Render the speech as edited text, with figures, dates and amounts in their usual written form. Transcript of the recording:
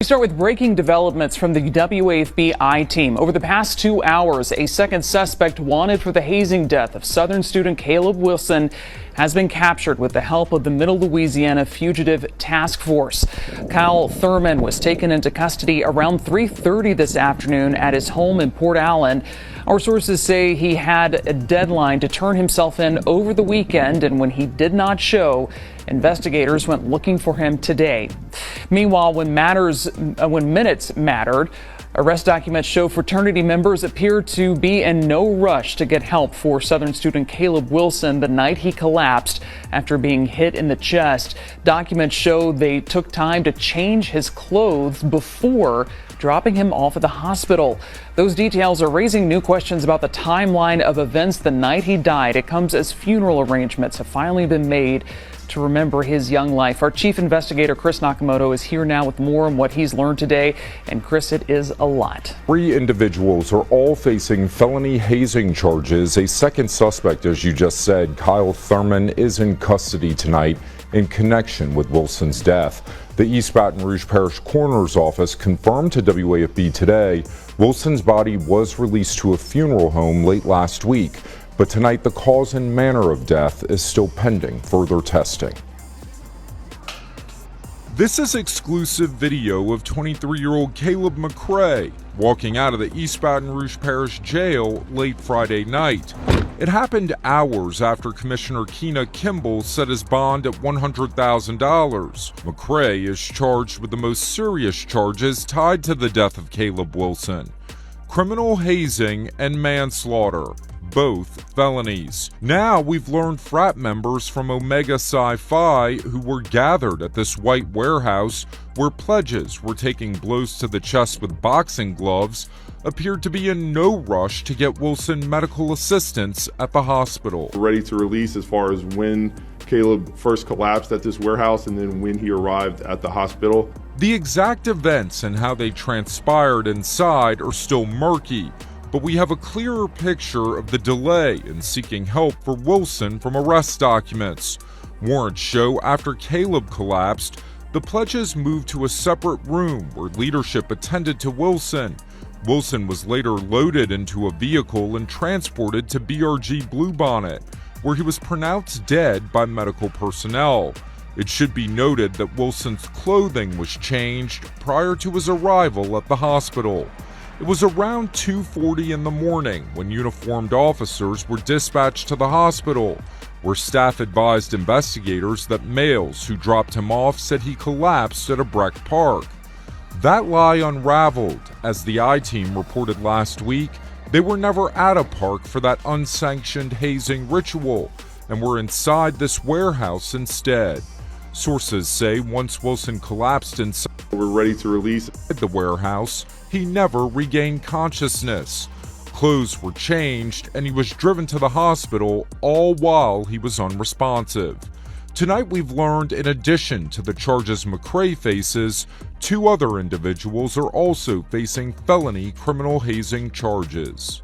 We start with breaking developments from the WAFB I-team. Over the past 2 hours, a second suspect wanted for the hazing death of Southern student Caleb Wilson has been captured with the help of the Middle Louisiana Fugitive Task Force. Kyle Thurman was taken into custody around 3:30 this afternoon at his home in Port Allen. Our sources say he had a deadline to turn himself in over the weekend, and when he did not show, investigators went looking for him today. Meanwhile, when minutes mattered, arrest documents show fraternity members appear to be in no rush to get help for Southern student Caleb Wilson the night he collapsed after being hit in the chest. Documents show they took time to change his clothes before dropping him off at the hospital. Those details are raising new questions about the timeline of events the night he died. It comes as funeral arrangements have finally been made to remember his young life. Our chief investigator, Chris Nakamoto, is here now with more on what he's learned today. And Chris, it is a lot. 3 individuals are all facing felony hazing charges. A second suspect, as you just said, Kyle Thurman, is in custody tonight in connection with Wilson's death. The East Baton Rouge Parish Coroner's Office confirmed to WAFB today Wilson's body was released to a funeral home late last week. But tonight, the cause and manner of death is still pending further testing. This is exclusive video of 23-year-old Caleb McCrae walking out of the East Baton Rouge Parish Jail late Friday night. It happened hours after Commissioner Keena Kimball set his bond at $100,000. McCrae is charged with the most serious charges tied to the death of Caleb Wilson: criminal hazing and manslaughter, both felonies. Now we've learned frat members from Omega Psi Phi who were gathered at this white warehouse where pledges were taking blows to the chest with boxing gloves appeared to be in no rush to get Wilson medical assistance at the hospital. Ready to release as far as when Caleb first collapsed at this warehouse and then when he arrived at the hospital. The exact events and how they transpired inside are still murky, but we have a clearer picture of the delay in seeking help for Wilson from arrest documents. Warrants show after Caleb collapsed, the pledges moved to a separate room where leadership attended to Wilson. Wilson was later loaded into a vehicle and transported to BRG Bluebonnet, where he was pronounced dead by medical personnel. It should be noted that Wilson's clothing was changed prior to his arrival at the hospital. It was around 2:40 in the morning when uniformed officers were dispatched to the hospital, where staff advised investigators that males who dropped him off said he collapsed at a Breck Park. That lie unraveled, as the I-team reported last week. They were never at a park for that unsanctioned hazing ritual and were inside this warehouse instead. Sources say once Wilson collapsed inside We're ready to release the warehouse, he never regained consciousness. Clothes were changed and he was driven to the hospital, all while he was unresponsive. Tonight we've learned, in addition to the charges McCrae faces, 2 other individuals are also facing felony criminal hazing charges.